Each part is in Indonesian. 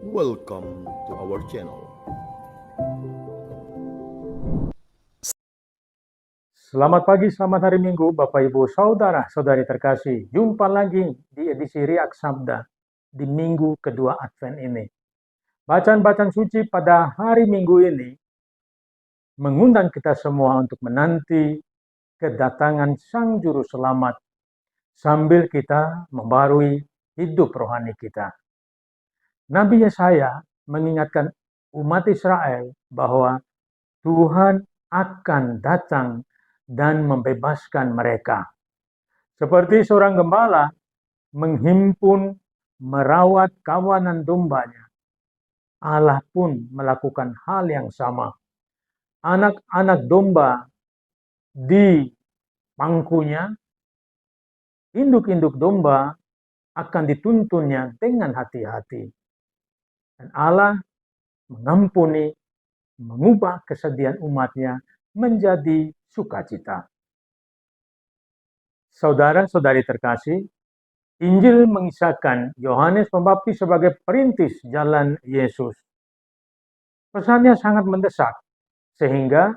Welcome to our channel. Selamat pagi, selamat hari Minggu, Bapak Ibu, Saudara, Saudari terkasih. Jumpa lagi di edisi Riak Sabda di minggu kedua Advent ini. Bacaan-bacaan suci pada hari Minggu ini mengundang kita semua untuk menanti kedatangan Sang Juru Selamat sambil kita membarui hidup rohani kita. Nabi Yesaya mengingatkan umat Israel bahwa Tuhan akan datang dan membebaskan mereka. Seperti seorang gembala menghimpun, merawat kawanan dombanya, Allah pun melakukan hal yang sama. Anak-anak domba di pangkunya, induk-induk domba akan dituntunnya dengan hati-hati. Dan Allah mengampuni, mengubah kesedihan umatnya menjadi sukacita. Saudara-saudari terkasih, Injil mengisahkan Yohanes Pembaptis sebagai perintis jalan Yesus. Pesannya sangat mendesak, sehingga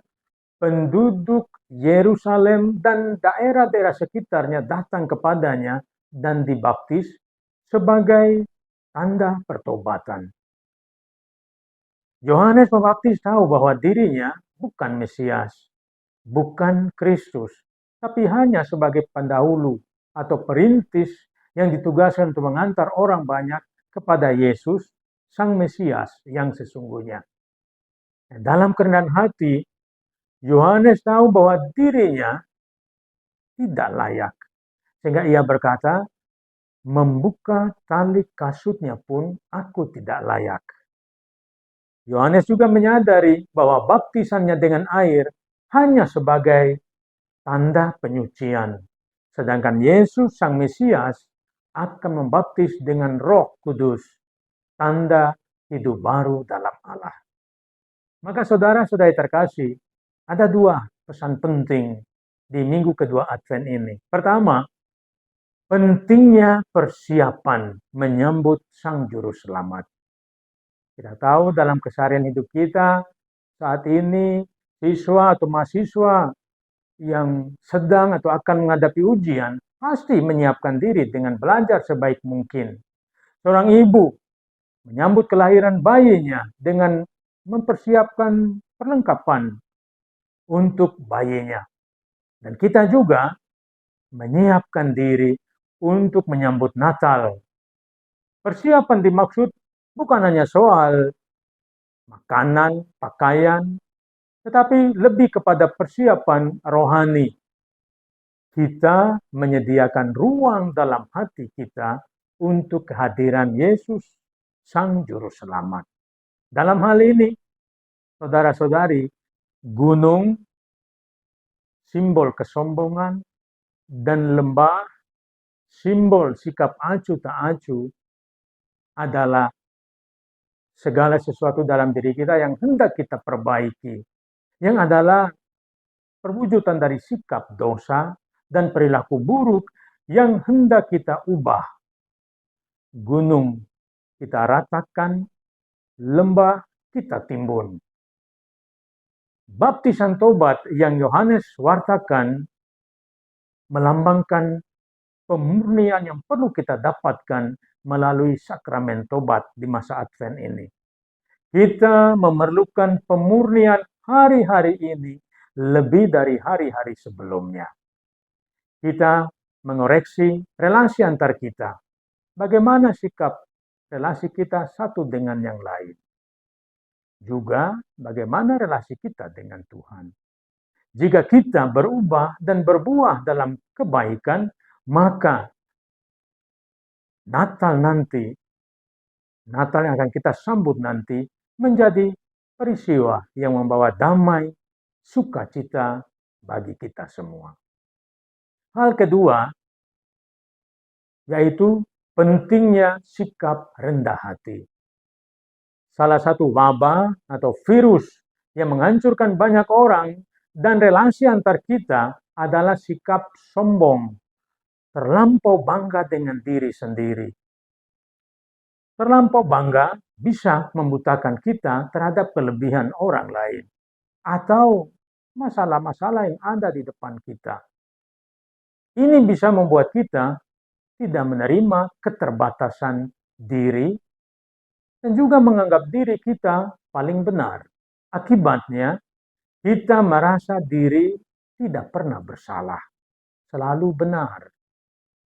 penduduk Yerusalem dan daerah-daerah sekitarnya datang kepadanya dan dibaptis sebagai tanda pertobatan. Yohanes Pembaptis tahu bahwa dirinya bukan Mesias, bukan Kristus, tapi hanya sebagai pendahulu atau perintis yang ditugaskan untuk mengantar orang banyak kepada Yesus, Sang Mesias yang sesungguhnya. Dalam kerendahan hati, Yohanes tahu bahwa dirinya tidak layak. Sehingga ia berkata, membuka tali kasutnya pun aku tidak layak. Yohanes juga menyadari bahwa baptisannya dengan air hanya sebagai tanda penyucian. Sedangkan Yesus Sang Mesias akan membaptis dengan Roh Kudus, tanda hidup baru dalam Allah. Maka saudara-saudari terkasih, ada dua pesan penting di minggu kedua Advent ini. Pertama, pentingnya persiapan menyambut Sang Juru Selamat. Kita tahu dalam keseharian hidup kita saat ini siswa atau mahasiswa yang sedang atau akan menghadapi ujian pasti menyiapkan diri dengan belajar sebaik mungkin. Seorang ibu menyambut kelahiran bayinya dengan mempersiapkan perlengkapan untuk bayinya. Dan kita juga menyiapkan diri untuk menyambut Natal. Persiapan dimaksud bukan hanya soal makanan, pakaian, tetapi lebih kepada persiapan rohani. Kita menyediakan ruang dalam hati kita untuk kehadiran Yesus, Sang Juru Selamat. Dalam hal ini, saudara-saudari, gunung, simbol kesombongan, dan lembah, simbol sikap acuh tak acuh, adalah segala sesuatu dalam diri kita yang hendak kita perbaiki, yang adalah perwujudan dari sikap dosa dan perilaku buruk yang hendak kita ubah. Gunung kita ratakan, lembah kita timbun. Baptisan tobat yang Yohanes wartakan melambangkan pemurnian yang perlu kita dapatkan melalui sakramen tobat di masa Advent ini. Kita memerlukan pemurnian hari-hari ini lebih dari hari-hari sebelumnya. Kita mengoreksi relasi antar kita. Bagaimana sikap relasi kita satu dengan yang lain. Juga bagaimana relasi kita dengan Tuhan. Jika kita berubah dan berbuah dalam kebaikan, maka Natal yang akan kita sambut nanti menjadi peristiwa yang membawa damai, sukacita bagi kita semua. Hal kedua, yaitu pentingnya sikap rendah hati. Salah satu wabah atau virus yang menghancurkan banyak orang dan relasi antar kita adalah sikap sombong, terlampau bangga dengan diri sendiri. Terlampau bangga bisa membutakan kita terhadap kelebihan orang lain atau masalah-masalah yang ada di depan kita. Ini bisa membuat kita tidak menerima keterbatasan diri dan juga menganggap diri kita paling benar. Akibatnya, kita merasa diri tidak pernah bersalah, selalu benar,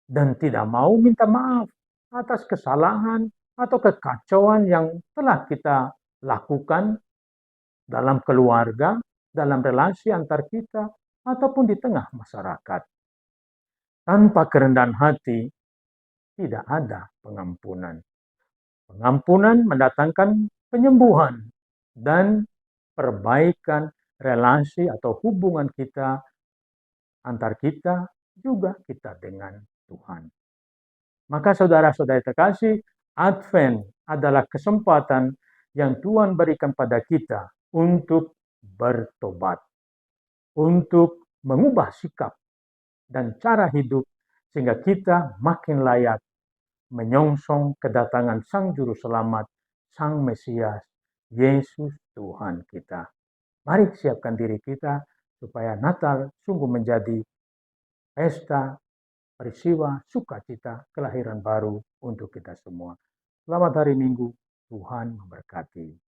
dan tidak mau minta maaf atas kesalahan atau kekacauan yang telah kita lakukan dalam keluarga, dalam relasi antar kita, ataupun di tengah masyarakat. Tanpa kerendahan hati, tidak ada pengampunan. Pengampunan mendatangkan penyembuhan dan perbaikan relasi atau hubungan kita antar kita, juga kita dengan Tuhan. Maka saudara-saudara terkasih, Advent adalah kesempatan yang Tuhan berikan pada kita untuk bertobat, untuk mengubah sikap dan cara hidup sehingga kita makin layak menyongsong kedatangan Sang Juru Selamat, Sang Mesias, Yesus Tuhan kita. Mari siapkan diri kita supaya Natal sungguh menjadi pesta, peristiwa, sukacita, kelahiran baru untuk kita semua. Selamat hari Minggu, Tuhan memberkati.